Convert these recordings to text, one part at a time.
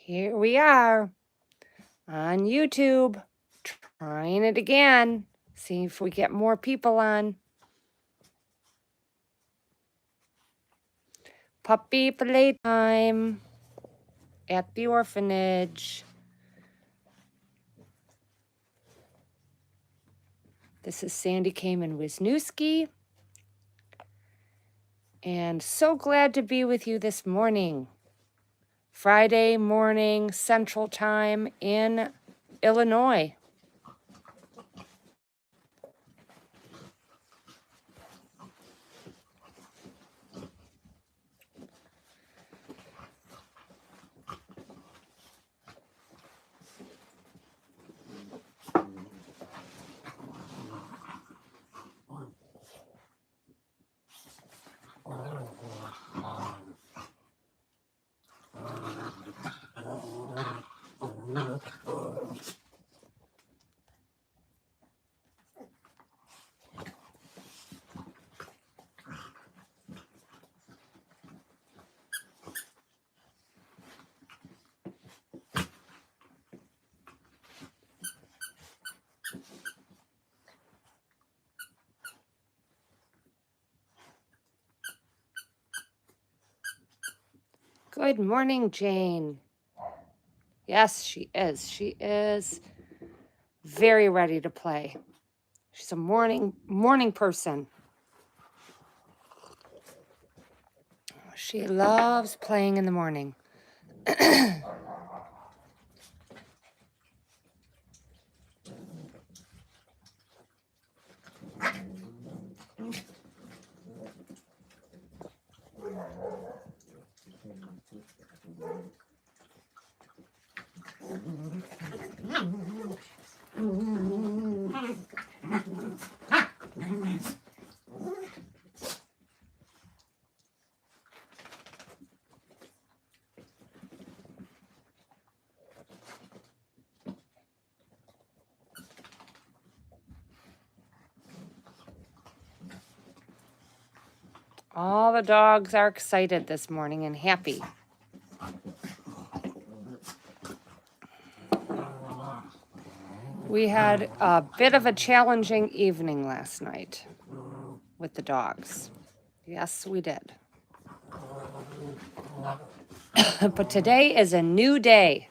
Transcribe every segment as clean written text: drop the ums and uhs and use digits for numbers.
Here we are on YouTube, trying it again. See if we get more people on. Puppy playtime at the orphanage. This is Sandy Kamen Wisniewski. And so glad to be with you this morning. Friday morning, Central Time in Illinois. Good morning, Jane. Yes, she is. She is very ready to play. She's a morning person. She loves playing in the morning. All the dogs are excited this morning and happy. We had a bit of a challenging evening last night with the dogs. Yes, we did. But today is a new day.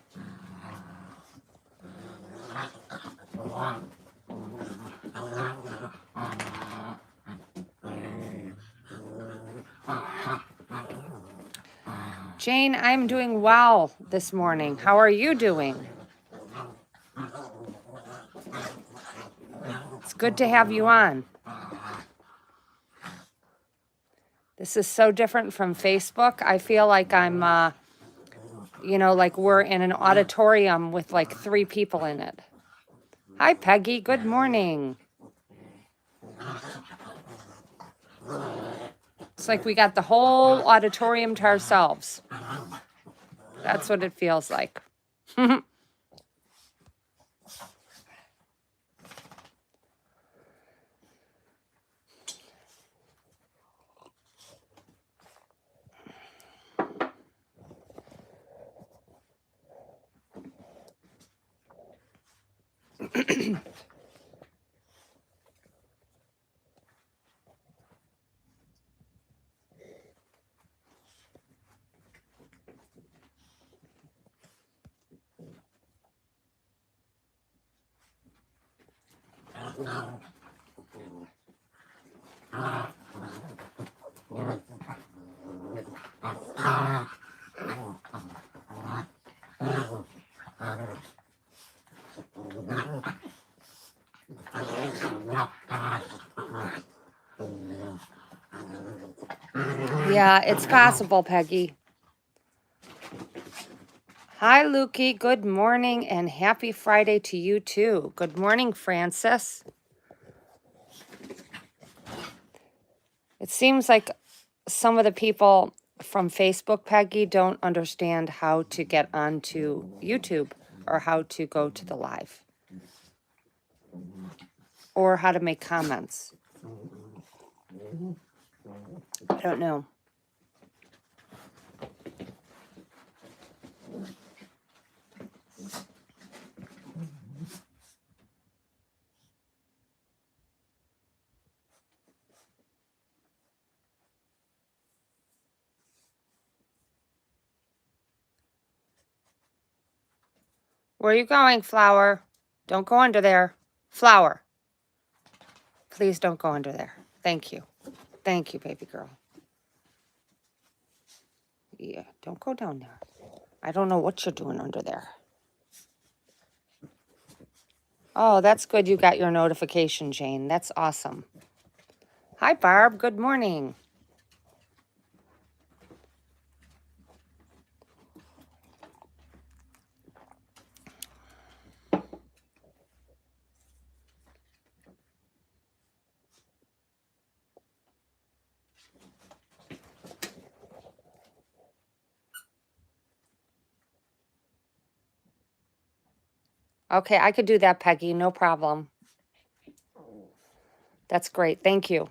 Jane, I'm doing well this morning. How are you doing? It's good to have you on. This is so different from Facebook. I feel like I'm, like we're in an auditorium with like 3 people in it. Hi, Peggy. Good morning. It's like we got the whole auditorium to ourselves. That's what it feels like. Yeah, it's possible, Peggy. Hi, Lukey. Good morning and happy Friday to you, too. Good morning, Francis. It seems like some of the people from Facebook, Peggy, don't understand how to get onto YouTube or how to go to the live or how to make comments. I don't know. Where are you going, Flower? Don't go under there. Flower. Please don't go under there. Thank you. Thank you, baby girl. Yeah, don't go down there. I don't know what you're doing under there. Oh, that's good you got your notification, Jane. That's awesome. Hi, Barb. Good morning. Okay, I could do that, Peggy. No problem. That's great. Thank you.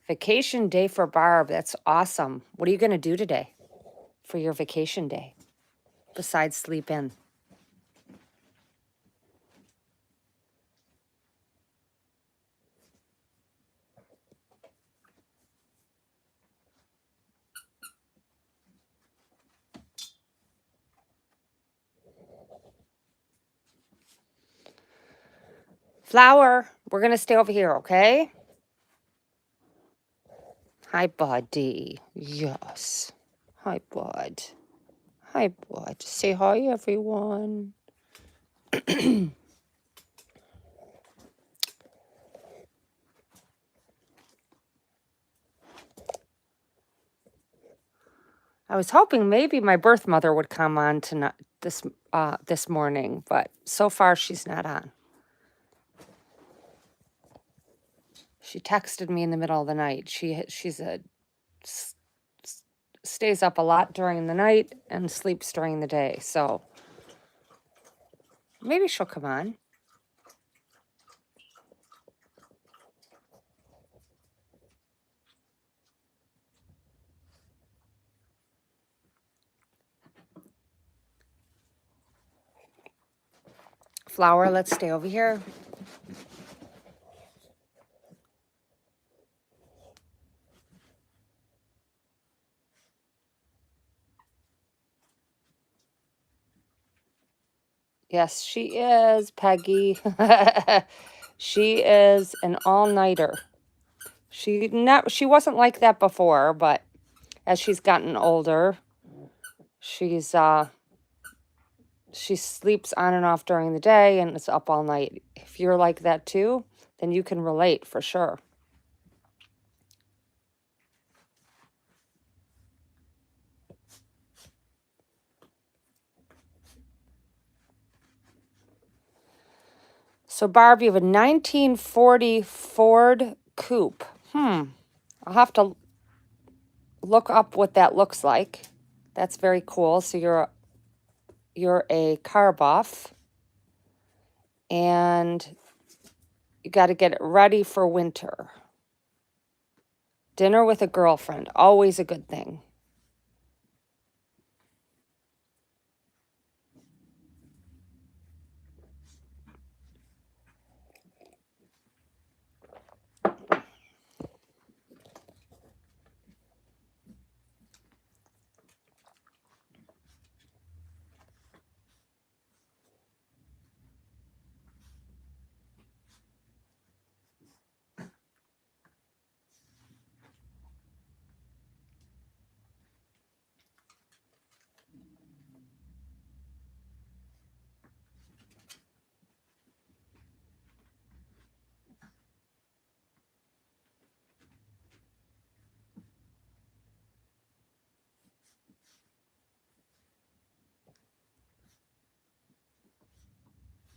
Vacation day for Barb. That's awesome. What are you going to do today for your vacation day besides sleep in? Flower, we're going to stay over here, okay? Hi, buddy. Yes. Hi, bud. Hi, bud. Say hi, everyone. I was hoping maybe my birth mother would come on tonight, this morning, but so far she's not on. She texted me in the middle of the night. She's stays up a lot during the night and sleeps during the day, so maybe she'll come on. Flower, let's stay over here. Yes, she is, Peggy. She is an all-nighter. She wasn't like that before, but as she's gotten older, she sleeps on and off during the day and is up all night. If you're like that too, then you can relate for sure. So, Barb, you have a 1940 Ford Coupe. I'll have to look up what that looks like. That's very cool. So you're a car buff, and you got to get it ready for winter. Dinner with a girlfriend, always a good thing.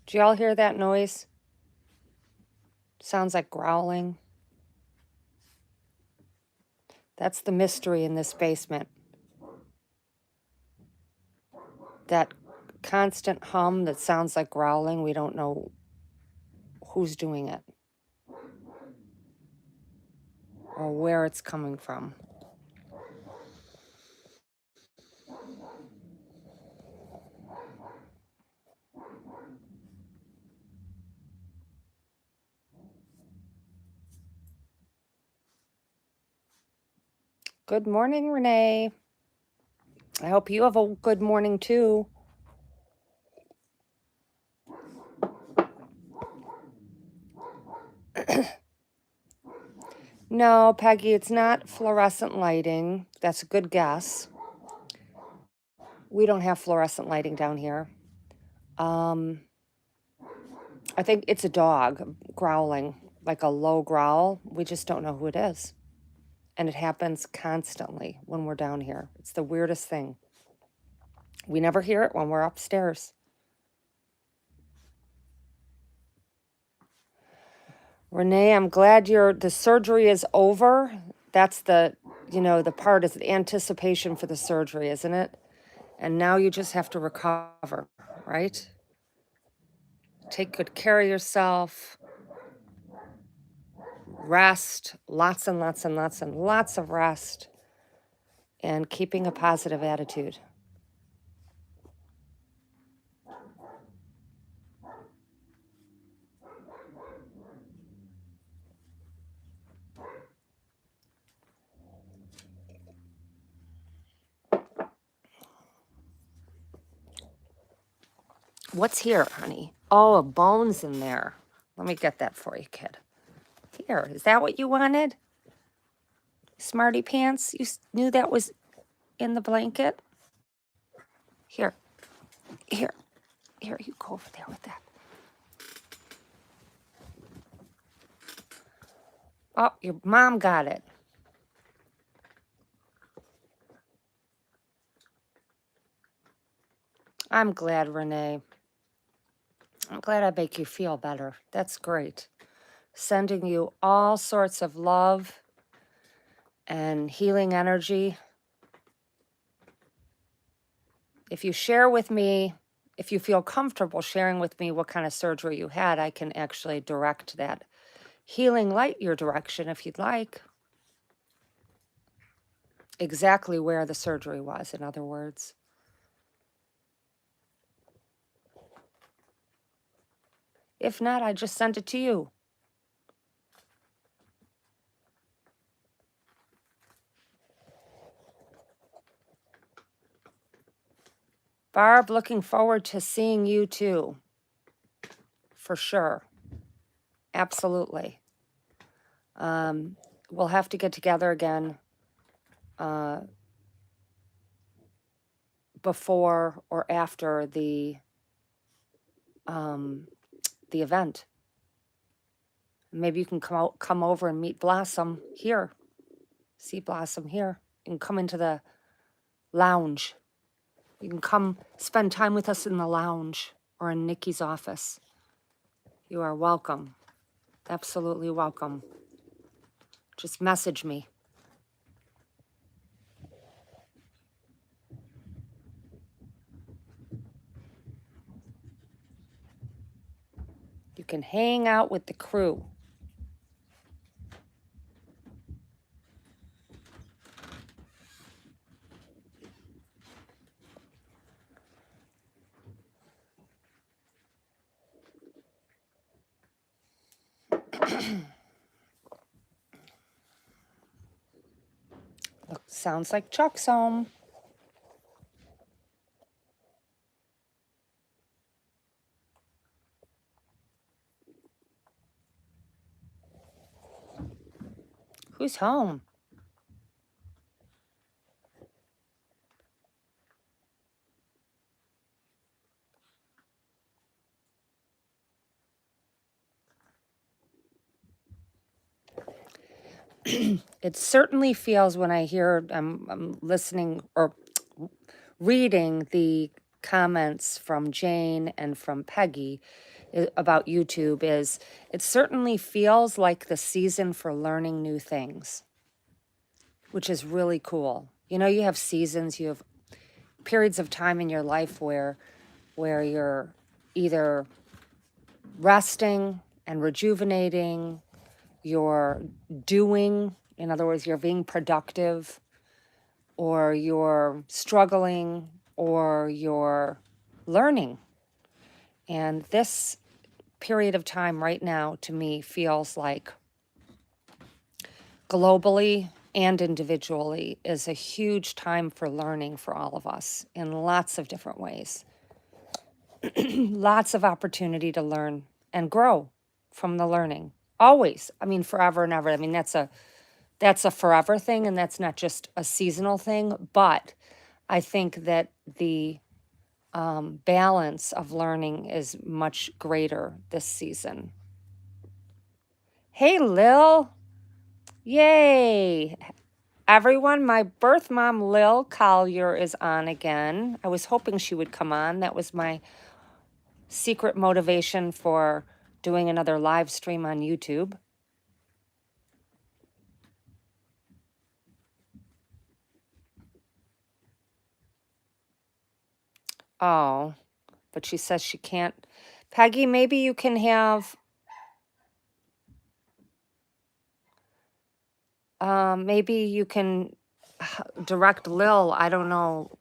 Do y'all hear that noise? Sounds like growling. That's the mystery in this basement. That constant hum that sounds like growling, we don't know who's doing it or where it's coming from. Good morning, Renee. I hope you have a good morning too. No, Peggy, it's not fluorescent lighting. That's a good guess. We don't have fluorescent lighting down here. I think it's a dog growling, like a low growl. We just don't know who it is. And it happens constantly when we're down here. It's the weirdest thing. We never hear it when we're upstairs. Renee, I'm glad the surgery is over. That's the part is the anticipation for the surgery, isn't it? And now you just have to recover, right? Take good care of yourself. Rest, lots and lots and lots and lots of rest, and keeping a positive attitude. What's here, honey? Oh, a bone's in there. Let me get that for you, kid. Here, is that what you wanted? Smarty pants? You knew that was in the blanket? Here, here, here, you go over there with that. Oh, your mom got it. I'm glad, Renee. I'm glad I make you feel better. That's great. Sending you all sorts of love and healing energy. If you share with me, if you feel comfortable sharing with me what kind of surgery you had, I can actually direct that healing light your direction if you'd like. Exactly where the surgery was, in other words. If not, I just sent it to you. Barb, looking forward to seeing you too. For sure. Absolutely. We'll have to get together again before or after the event. Maybe you can come over and meet Blossom here. See Blossom here. You can come into the lounge. You can come spend time with us in the lounge or in Nikki's office. You are welcome. Absolutely welcome. Just message me. You can hang out with the crew. Look, sounds like Chuck's home. Who's home? It certainly feels when I hear, I'm listening or reading the comments from Jane and from Peggy about YouTube, is it certainly feels like the season for learning new things, which is really cool. You know, you have seasons, you have periods of time in your life where you're either resting and rejuvenating, you're doing, in other words, you're being productive, or you're struggling, or you're learning. And this period of time right now, to me, feels like globally and individually is a huge time for learning for all of us in lots of different ways. Lots of opportunity to learn and grow from the learning. Always. I mean, forever and ever. I mean, that's a that's a forever thing and that's not just a seasonal thing. But I think that the balance of learning is much greater this season. Hey, Lil. Yay. Everyone, my birth mom, Lil Collier, is on again. I was hoping she would come on. That was my secret motivation for doing another live stream on YouTube. Oh, but she says she can't. Peggy, maybe you can have, maybe you can direct Lil. I don't know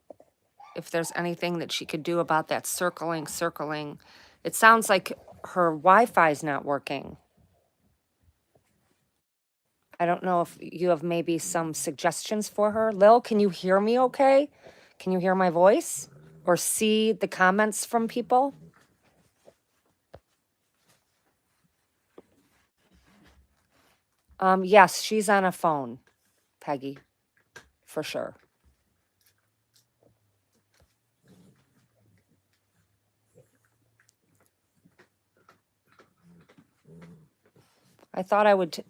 if there's anything that she could do about that circling. It sounds like her Wi-Fi's not working. I don't know if you have maybe some suggestions for her. Lil, can you hear me okay? Can you hear my voice or see the comments from people? Yes, she's on a phone, Peggy, for sure. I thought I would.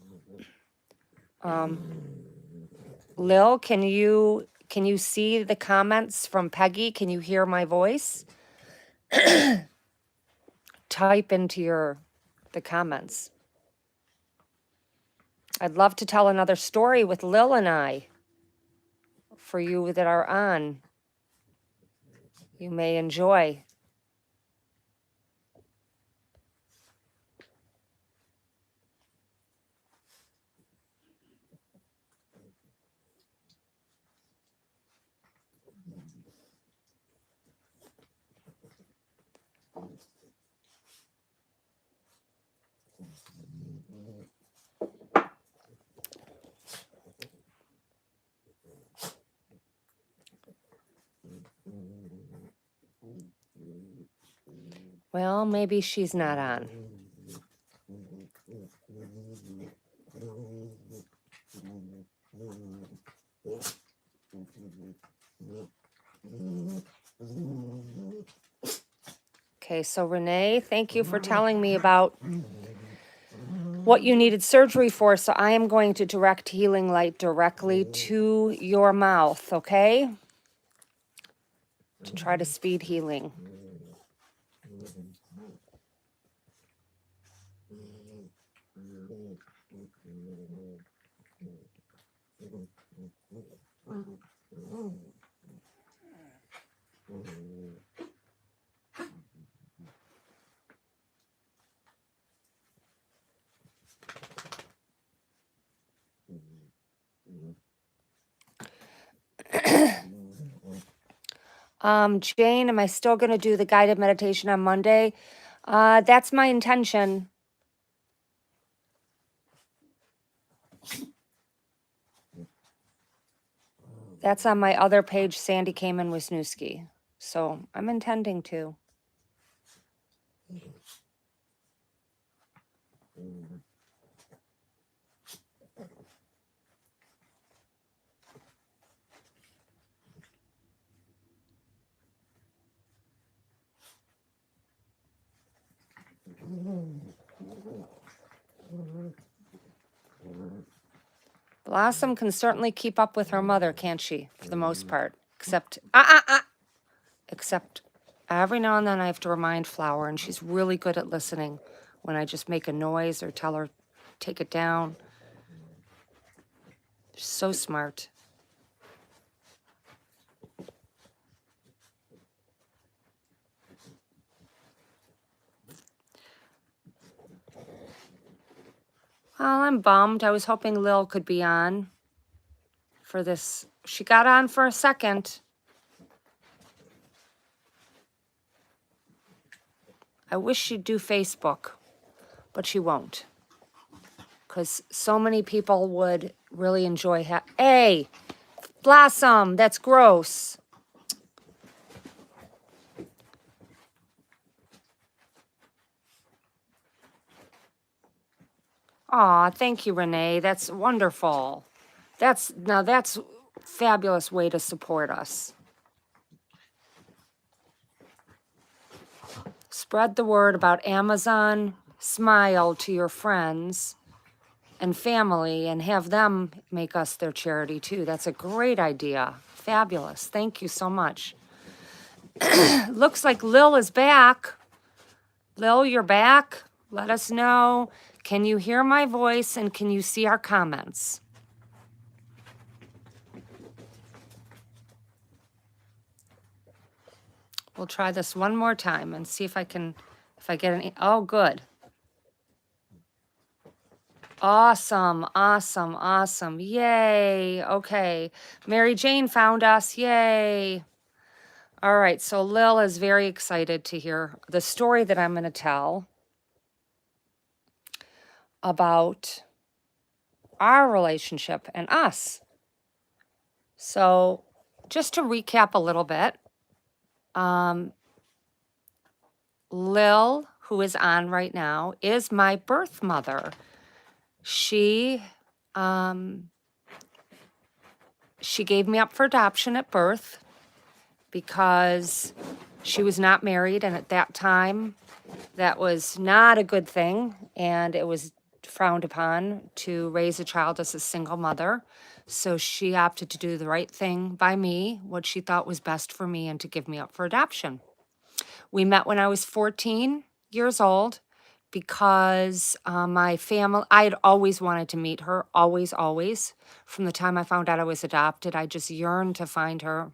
Lil, can you see the comments from Peggy? Can you hear my voice? Type into the comments. I'd love to tell another story with Lil and I for you that are on. You may enjoy. Well, maybe she's not on. Okay, so Renee, thank you for telling me about what you needed surgery for. So I am going to direct healing light directly to your mouth, okay? To try to speed healing. Jane, am I still going to do the guided meditation on Monday? That's my intention. That's on my other page, Sandy Kamen Wisniewski. So I'm intending to. Blossom can certainly keep up with her mother, can't she? For the most part. Except every now and then I have to remind Flower, and she's really good at listening when I just make a noise or tell her, take it down. She's so smart. Well, I'm bummed. I was hoping Lil could be on for this. She got on for a second. I wish she'd do Facebook, but she won't. Because so many people would really enjoy Hey, Blossom, that's gross. Aw, thank you, Renee. That's wonderful. That's fabulous way to support us. Spread the word about Amazon Smile to your friends and family and have them make us their charity too. That's a great idea. Fabulous. Thank you so much. Looks like Lil is back. Lil, you're back. Let us know. Can you hear my voice and can you see our comments? We'll try this one more time and see if I get any. Oh, good. Awesome, awesome, awesome. Yay. Okay. Mary Jane found us. Yay. All right. So Lil is very excited to hear the story that I'm going to tell about our relationship and us. So just to recap a little bit, Lil, who is on right now, is my birth mother. She gave me up for adoption at birth because she was not married, and at that time, that was not a good thing, and it was frowned upon to raise a child as a single mother. So she opted to do the right thing by me, what she thought was best for me, and to give me up for adoption. We met when I was 14 years old because my family, I had always wanted to meet her, always, always. From the time I found out I was adopted, I just yearned to find her.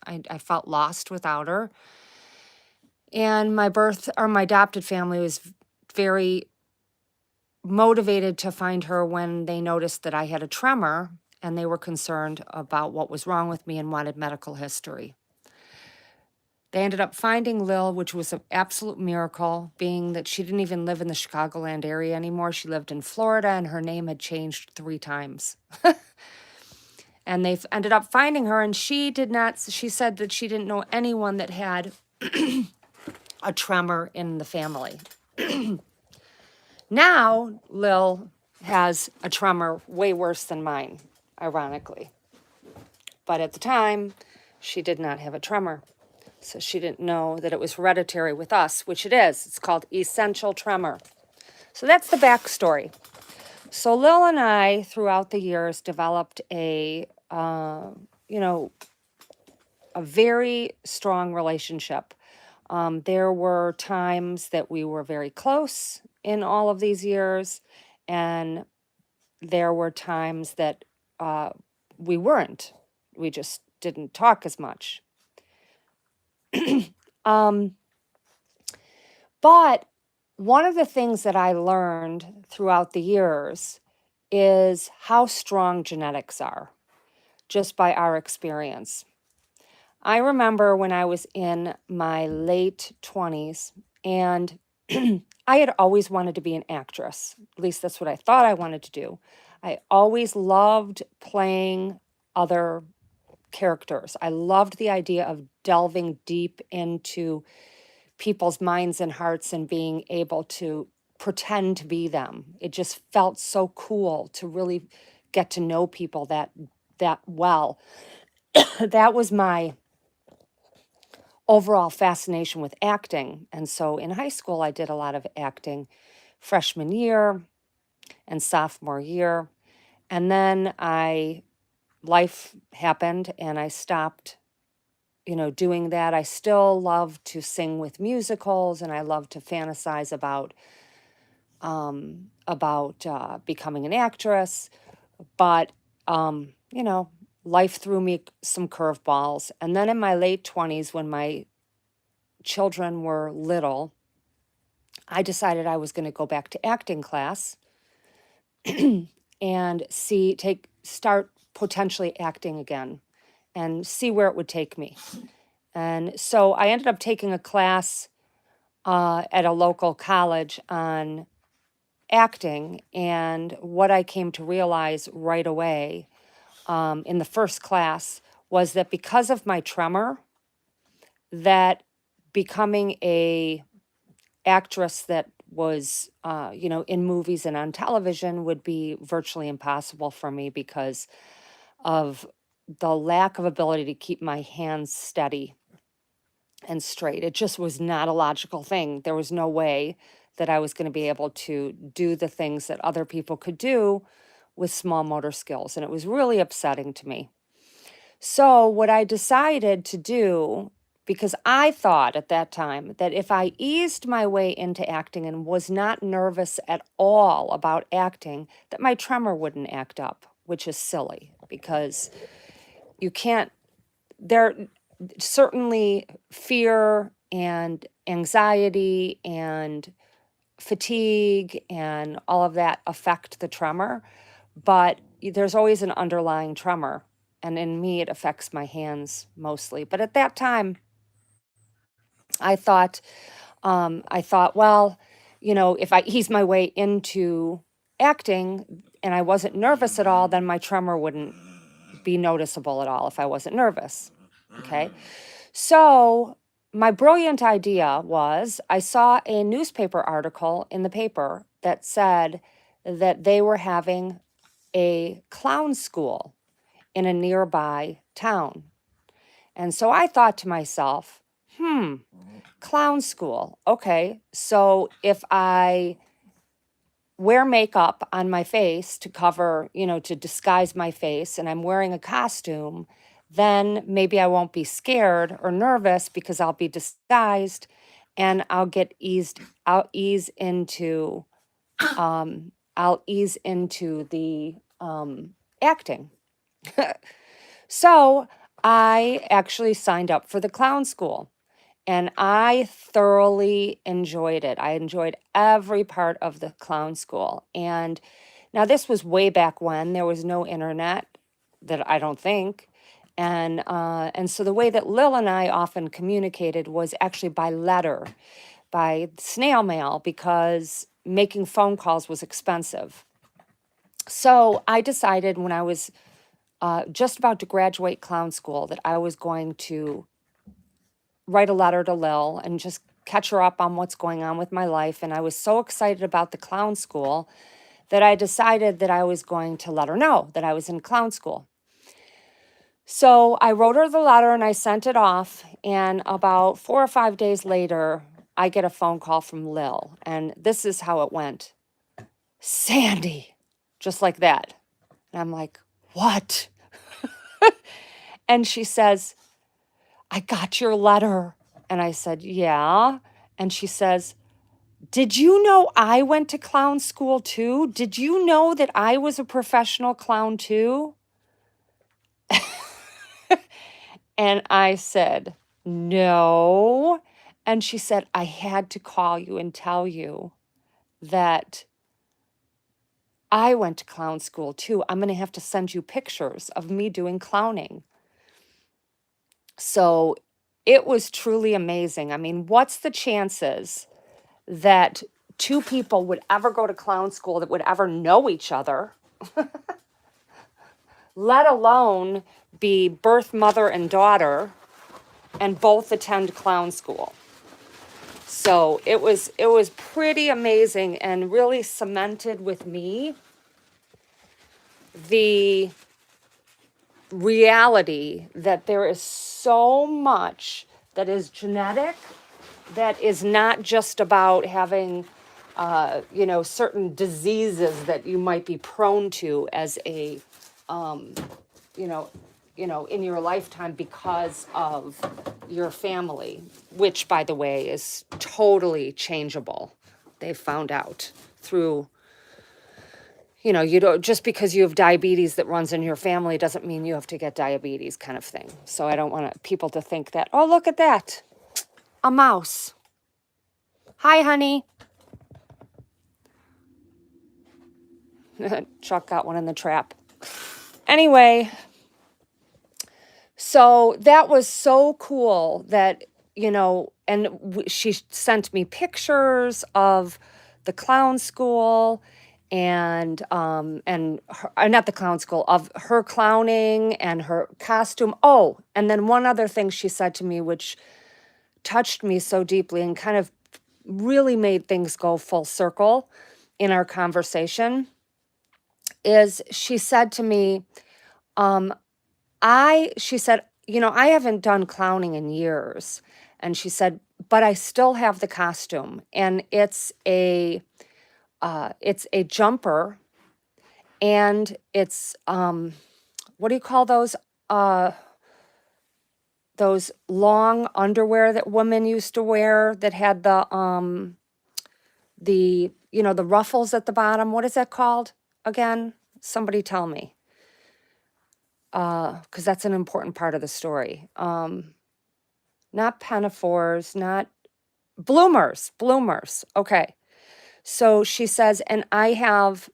I felt lost without her. And my adopted family was very motivated to find her when they noticed that I had a tremor, and they were concerned about what was wrong with me and wanted medical history. They ended up finding Lil, which was an absolute miracle, being that she didn't even live in the Chicagoland area anymore. She lived in Florida, and her name had changed 3 times. And they ended up finding her, and she said that she didn't know anyone that had a tremor in the family. Now, Lil has a tremor way worse than mine, ironically. But at the time, she did not have a tremor. So she didn't know that it was hereditary with us, which it is. It's called essential tremor. So that's the backstory. So Lil and I, throughout the years, developed a very strong relationship. There were times that we were very close in all of these years, and there were times that we weren't. We just didn't talk as much. But one of the things that I learned throughout the years is how strong genetics are, just by our experience. I remember when I was in my late 20s, and I had always wanted to be an actress. At least that's what I thought I wanted to do. I always loved playing other characters. I loved the idea of delving deep into people's minds and hearts and being able to pretend to be them. It just felt so cool to really get to know people that well. That was my overall fascination with acting. And so in high school, I did a lot of acting freshman year and sophomore year. And then life happened and I stopped, doing that. I still love to sing with musicals, and I love to fantasize about becoming an actress. But, life threw me some curveballs. And then in my late 20s, when my children were little, I decided I was going to go back to acting class and start potentially acting again and see where it would take me. And so I ended up taking a class at a local college on acting. And what I came to realize right away in the first class was that because of my tremor, that becoming a actress that was, in movies and on television would be virtually impossible for me because of the lack of ability to keep my hands steady and straight. It just was not a logical thing. There was no way that I was going to be able to do the things that other people could do with small motor skills. And it was really upsetting to me. So, what I decided to do, because I thought at that time that if I eased my way into acting and was not nervous at all about acting, that my tremor wouldn't act up, which is silly because you can't, there certainly fear and anxiety and fatigue and all of that affect the tremor, but there's always an underlying tremor. And in me, it affects my hands mostly. But at that time, I thought, well, if I ease my way into acting and I wasn't nervous at all, then my tremor wouldn't be noticeable at all if I wasn't nervous. Okay. So my brilliant idea was I saw a newspaper article in the paper that said that they were having a clown school in a nearby town. And so I thought to myself, clown school. Okay, so if I wear makeup on my face to cover, to disguise my face, and I'm wearing a costume, then maybe I won't be scared or nervous because I'll be disguised and I'll ease into the acting. So I actually signed up for the clown school and I thoroughly enjoyed it. I enjoyed every part of the clown school. And now this was way back when there was no internet, that I don't think. And so the way that Lil and I often communicated was actually by letter, by snail mail, because making phone calls was expensive. So I decided when I was just about to graduate clown school that I was going to write a letter to Lil and just catch her up on what's going on with my life. And I was so excited about the clown school that I decided that I was going to let her know that I was in clown school. So I wrote her the letter and I sent it off. And about 4 or 5 days later, I get a phone call from Lil. And this is how it went. Sandy, just like that. And I'm like, what? And she says, I got your letter. And I said, yeah. And she says, did you know I went to clown school too? Did you know that I was a professional clown too? And I said, no. And she said, I had to call you and tell you that I went to clown school too. I'm going to have to send you pictures of me doing clowning. So it was truly amazing. I mean, what's the chances that two people would ever go to clown school that would ever know each other, let alone be birth mother and daughter, and both attend clown school? So it was pretty amazing and really cemented with me the reality that there is so much that is genetic, that is not just about having, certain diseases that you might be prone to as a, in your lifetime because of your family, which, by the way, is totally changeable. They found out through, you don't, just because you have diabetes that runs in your family doesn't mean you have to get diabetes, kind of thing. So I don't want people to think that, oh, look at that, a mouse. Hi, honey. Chuck got one in the trap. Anyway, so that was so cool that, and she sent me pictures of the clown school and not the clown school, of her clowning and her costume. Oh, and then one other thing she said to me, which touched me so deeply and kind of really made things go full circle in our conversation is she said to me, um, she said, I haven't done clowning in years. And she said, but I still have the costume. And it's a jumper, and it's what do you call those? Uh those long underwear that women used to wear that had the ruffles at the bottom. What is that called again? Somebody tell me. Because that's an important part of the story. Not pinafores, not bloomers. Okay. So she says, and I have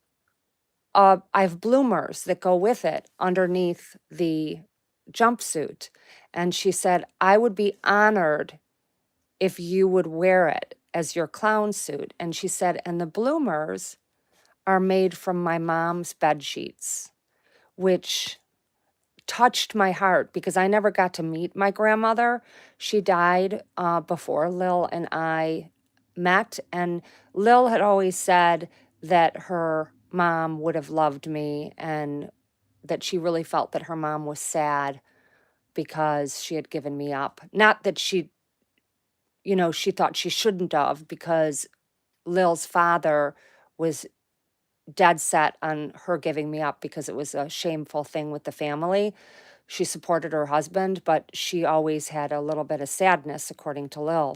bloomers that go with it underneath the jumpsuit. And she said, I would be honored if you would wear it as your clown suit. And she said, and the bloomers are made from my mom's bed sheets, which touched my heart because I never got to meet my grandmother. She died before Lil and I met. And Lil had always said that her mom would have loved me, and that she really felt that her mom was sad because she had given me up. Not that she thought she shouldn't have, because Lil's father was dead set on her giving me up because it was a shameful thing with the family. She supported her husband, but she always had a little bit of sadness, according to Lil.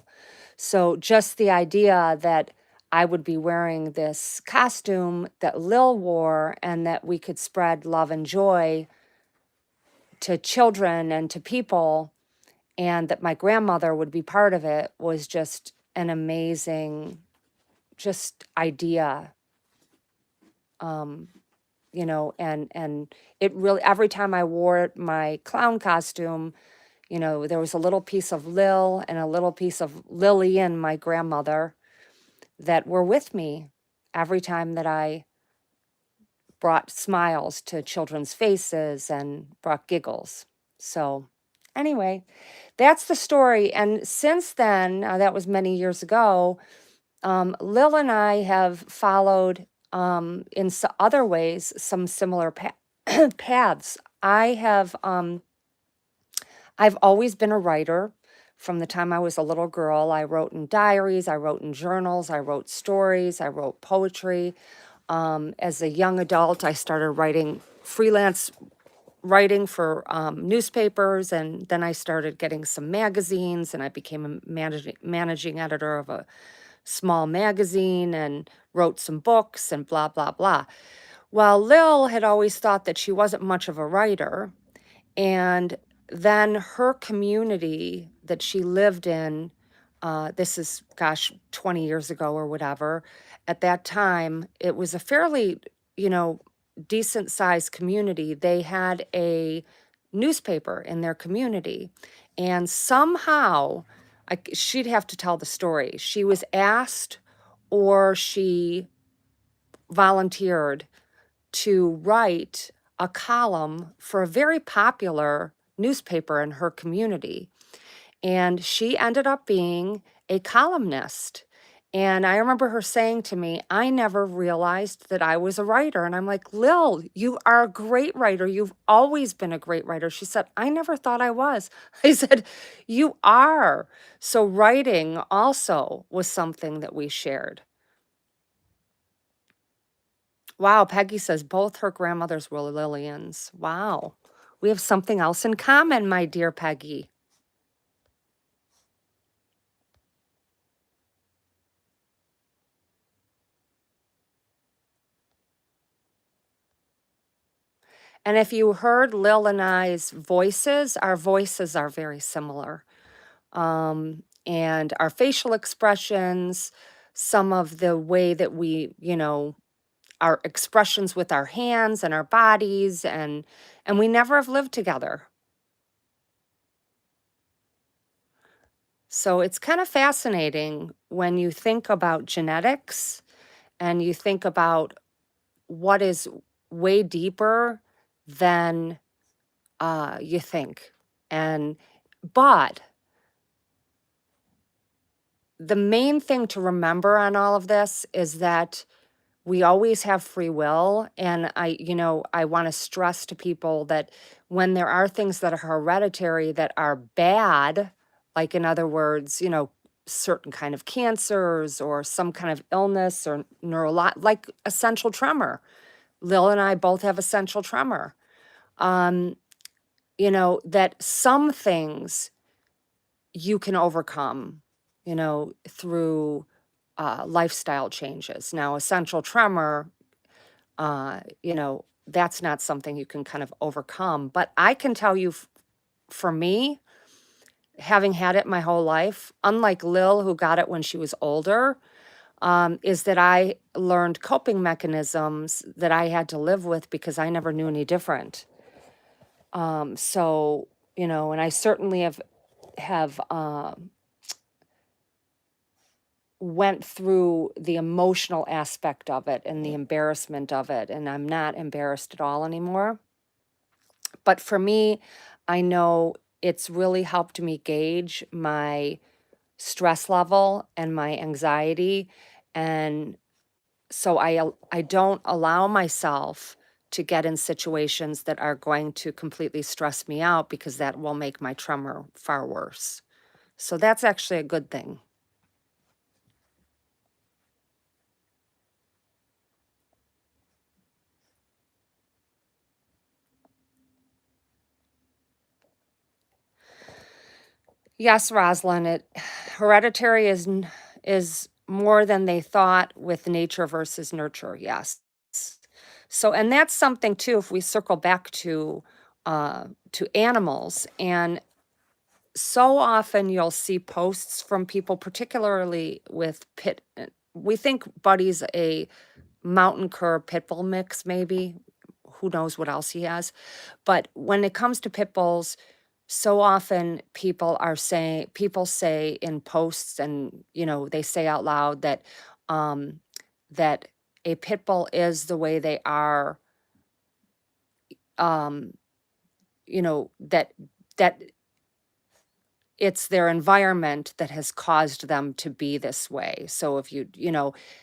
So just the idea that I would be wearing this costume that Lil wore, and that we could spread love and joy to children and to people, and that my grandmother would be part of it, was just an amazing just idea. And it really, every time I wore my clown costume, there was a little piece of Lil and a little piece of Lillian, my grandmother, that were with me every time that I brought smiles to children's faces and brought giggles. So anyway, that's the story. And since then, that was many years ago, Lil and I have followed in other ways some similar paths. I've always been a writer. From the time I was a little girl, I wrote in diaries, I wrote in journals, I wrote stories, I wrote poetry. As a young adult, I started writing freelance writing for newspapers, and then I started getting some magazines, and I became a managing editor of a small magazine and wrote some books and blah, blah, blah. Well, Lil had always thought that she wasn't much of a writer. And then her community that she lived in, this is, gosh, 20 years ago or whatever, at that time, it was a fairly, decent sized community. They had a newspaper in their community. And somehow, she'd have to tell the story. She was asked, or she volunteered to write a column for a very popular newspaper in her community. And she ended up being a columnist. And I remember her saying to me, I never realized that I was a writer. And I'm like, Lil, you are a great writer. You've always been a great writer. She said, I never thought I was. I said, you are. So writing also was something that we shared. Wow, Peggy says both her grandmothers were Lillians. Wow. We have something else in common, my dear Peggy. And if you heard Lil and I's voices, our voices are very similar. And our facial expressions, some of the way that we, our expressions with our hands and our bodies, and we never have lived together. So it's kind of fascinating when you think about genetics and you think about what is way deeper than you think. But the main thing to remember on all of this is that we always have free will. And I want to stress to people that when there are things that are hereditary that are bad, like in other words, certain kind of cancers or some kind of illness or like essential tremor. Lil and I both have essential tremor. Um, that some things you can overcome, through lifestyle changes. Now, essential tremor, that's not something you can kind of overcome. But I can tell you, for me, having had it my whole life, unlike Lil, who got it when she was older, is that I learned coping mechanisms that I had to live with because I never knew any different. So, and I certainly have went through the emotional aspect of it and the embarrassment of it, and I'm not embarrassed at all anymore. But for me, I know it's really helped me gauge my stress level and my anxiety, and so I don't allow myself to get in situations that are going to completely stress me out because that will make my tremor far worse. So that's actually a good thing. Yes, Rosalind, hereditary is more than they thought with nature versus nurture. Yes. So, and that's something too. If we circle back to animals, and so often you'll see posts from people, particularly with pit. We think Buddy's a mountain cur pit bull mix, maybe. Who knows what else he has? But when it comes to pit bulls, so often people say in posts, and they say out loud um that a pit bull is the way they are, um that that it's their environment that has caused them to be this way. So if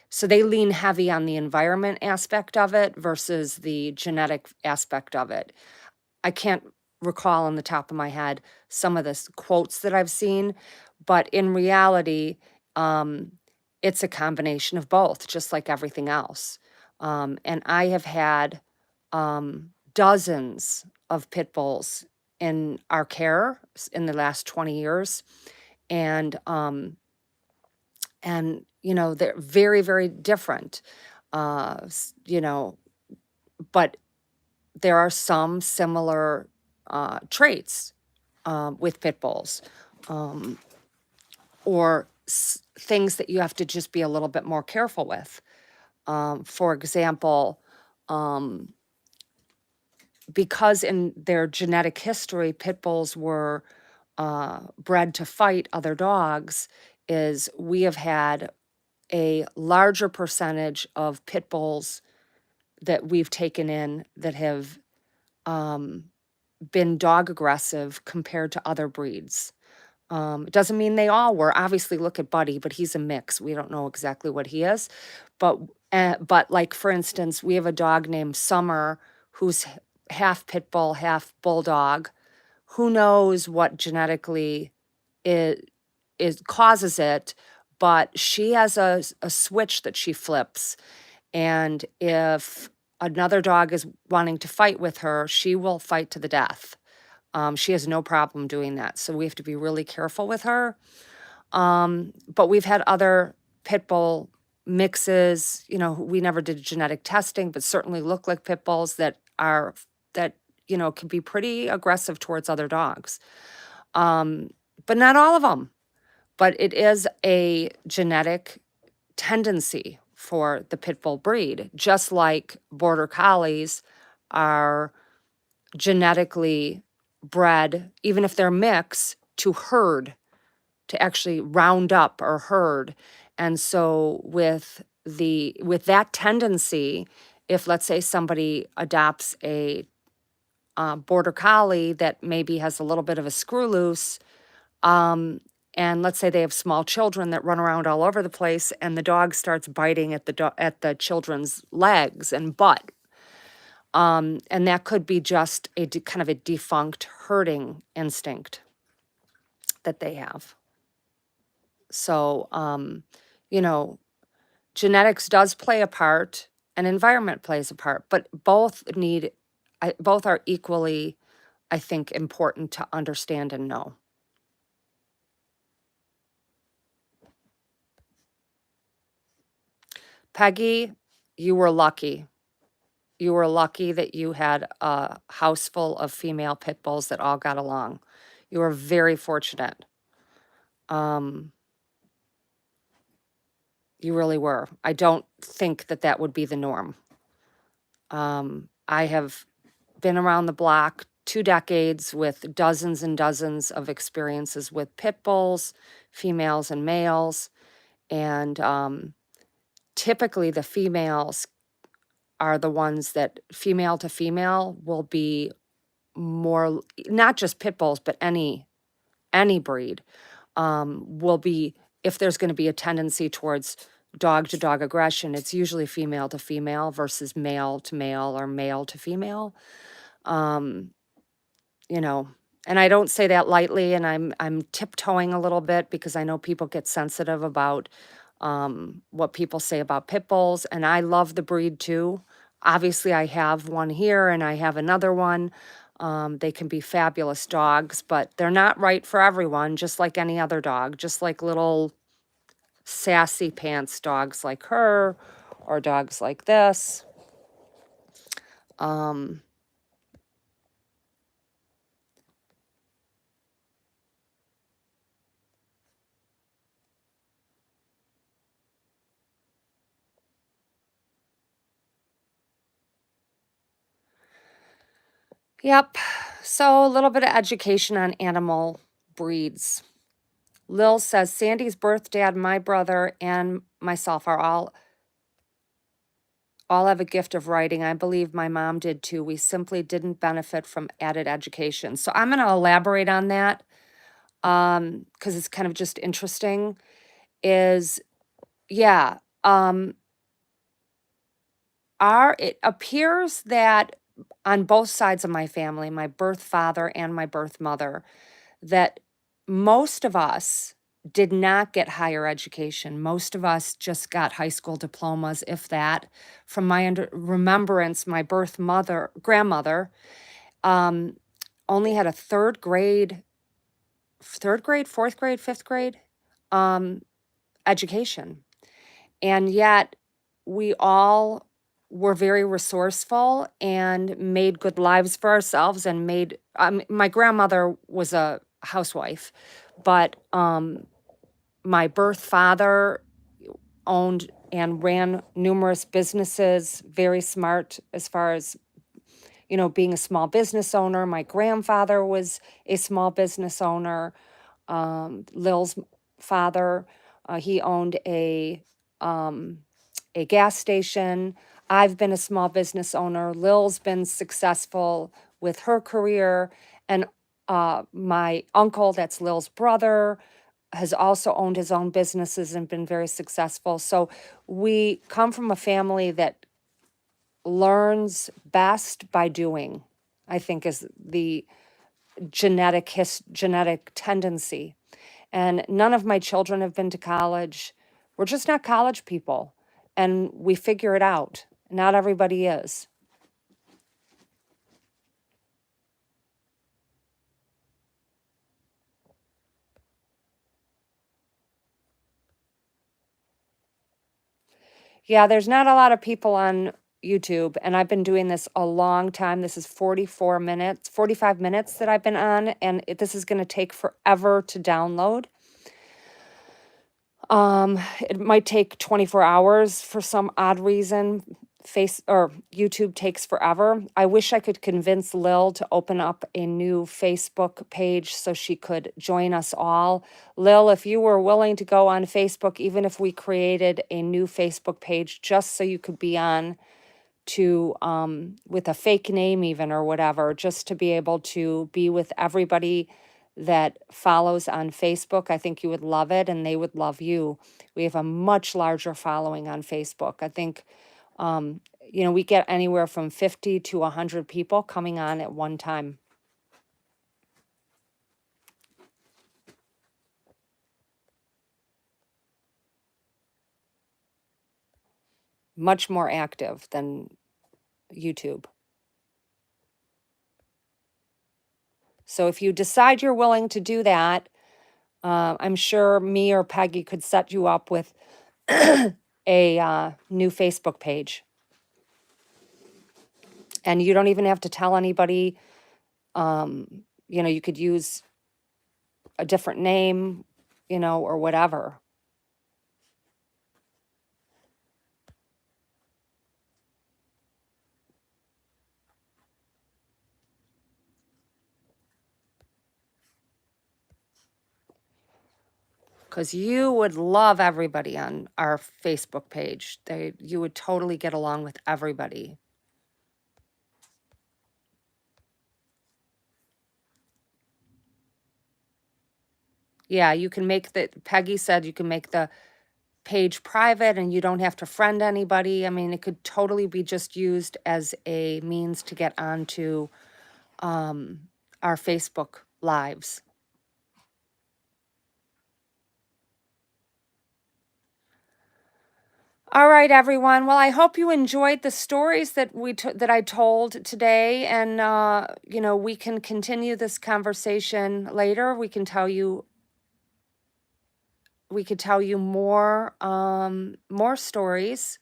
so they lean heavy on the environment aspect of it versus the genetic aspect of it. I can't recall on the top of my head some of the quotes that I've seen, but in reality, um, it's a combination of both, just like everything else. And I have had dozens of pit bulls in our care in the last 20 years. And, they're very, very different, but there are some similar traits with pit bulls, um, or things that you have to just be a little bit more careful with. For example, um, because in their genetic history, pit bulls were bred to fight other dogs, is we have had a larger percentage of pit bulls that we've taken in that have um, been dog aggressive compared to other breeds. It doesn't mean they all were. Obviously, look at Buddy, but he's a mix. We don't know exactly what he is. But like, for instance, we have a dog named Summer who's half pit bull, half bulldog. Who knows what genetically is causes it, but she has a switch that she flips. And if another dog is wanting to fight with her, she will fight to the death. She has no problem doing that. So we have to be really careful with her. But we've had other pit bull mixes, we never did genetic testing, but certainly look like pit bulls that can be pretty aggressive towards other dogs. But not all of them. But it is a genetic tendency for the pit bull breed, just like border collies are genetically bred, even if they're mixed, to herd, to actually round up or herd. And so with that tendency, if let's say somebody adopts a border collie that maybe has a little bit of a screw loose, um, and let's say they have small children that run around all over the place, and the dog starts biting at the children's legs and butt. And that could be just kind of a defunct herding instinct that they have. So, you know, genetics does play a part and environment plays a part, but both are equally, I think, important to understand and know. Peggy, you were lucky. You were lucky that you had a house full of female pit bulls that all got along. You were very fortunate. Um, you really were. I don't think that that would be the norm. I have been around the block 2 decades with dozens and dozens of experiences with pit bulls, females and males. And typically the females are the ones that female to female will be more, not just pit bulls, but any breed will be, if there's going to be a tendency towards dog to dog aggression, it's usually female to female versus male to male or male to female. Um, you know, and I don't say that lightly, and I'm tiptoeing a little bit because I know people get sensitive about what people say about pit bulls, and I love the breed too. Obviously, I have one here and I have another one. They can be fabulous dogs, but they're not right for everyone, just like any other dog, just like little sassy pants dogs like her or dogs like this. Yep. So a little bit of education on animal breeds. Lil says Sandy's birth dad, my brother, and myself are all have a gift of writing. I believe my mom did too. We simply didn't benefit from added education. So I'm going to elaborate on that because it's kind of just interesting. Yeah, it appears that on both sides of my family, my birth father and my birth mother, that most of us did not get higher education. Most of us just got high school diplomas, if that. From my remembrance, my grandmother, only had a third grade, fourth grade, fifth grade education. And yet we all were very resourceful and made good lives for ourselves and my grandmother was a housewife, but my birth father owned and ran numerous businesses, very smart as far as, being a small business owner. My grandfather was a small business owner. Lil's father, he owned a gas station. I've been a small business owner. Lil's been successful with her career. And my uncle, that's Lil's brother, has also owned his own businesses and been very successful. So we come from a family that learns best by doing, I think is the genetic tendency. And none of my children have been to college. We're just not college people. And we figure it out. Not everybody is. Yeah, there's not a lot of people on YouTube, and I've been doing this a long time. This is 45 minutes that I've been on, and this is going to take forever to download. It might take 24 hours for some odd reason. YouTube takes forever. I wish I could convince Lil to open up a new Facebook page so she could join us all. Lil, if you were willing to go on Facebook, even if we created a new Facebook page just so you could be on to with a fake name even or whatever, just to be able to be with everybody that follows on Facebook. I think you would love it and they would love you. We have a much larger following on Facebook. I think, we get anywhere from 50 to 100 people coming on at one time. Much more active than YouTube. So if you decide you're willing to do that, I'm sure me or Peggy could set you up with a new Facebook page. And you don't even have to tell anybody. You could use a different name, or whatever. Because you would love everybody on our Facebook page. You would totally get along with everybody. Yeah, you can make Peggy said you can make the page private and you don't have to friend anybody. I mean, it could totally be just used as a means to get onto our Facebook lives. All right, everyone. Well, I hope you enjoyed the stories that that I told today, and we can continue this conversation later. We could tell you more stories.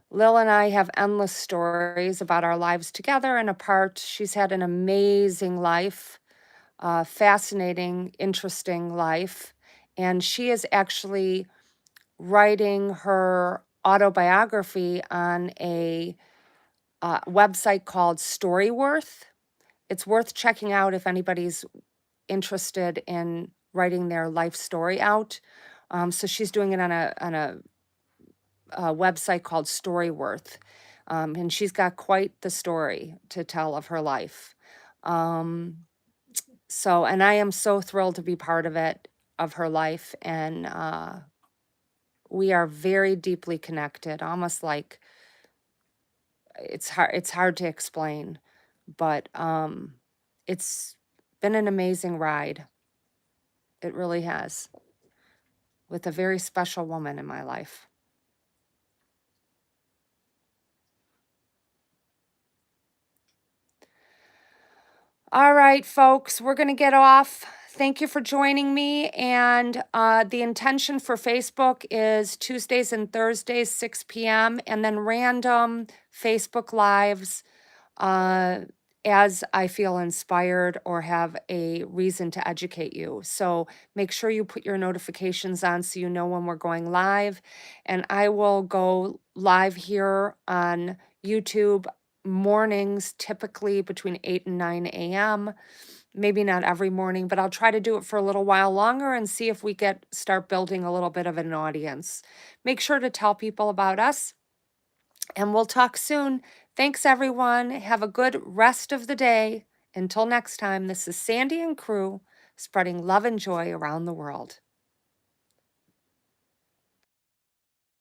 Lil and I have endless stories about our lives together and apart. She's had an amazing life, fascinating, interesting life, and she is actually writing her autobiography on a website called Storyworth. It's worth checking out if anybody's interested in writing their life story out. So she's doing it on a website called Storyworth, and she's got quite the story to tell of her life. And I am so thrilled to be part of her life, and we are very deeply connected, almost like it's hard to explain, but it's been an amazing ride. It really has, with a very special woman in my life. All right, folks, we're going to get off. Thank you for joining me. And the intention for Facebook is Tuesdays and Thursdays, 6 p.m., and then random Facebook Lives as I feel inspired or have a reason to educate you. So make sure you put your notifications on so you know when we're going live. And I will go live here on YouTube mornings, typically between 8 and 9 a.m. Maybe not every morning, but I'll try to do it for a little while longer and see if we start building a little bit of an audience. Make sure to tell people about us, and we'll talk soon. Thanks, everyone. Have a good rest of the day. Until next time, this is Sandy and crew, spreading love and joy around the world.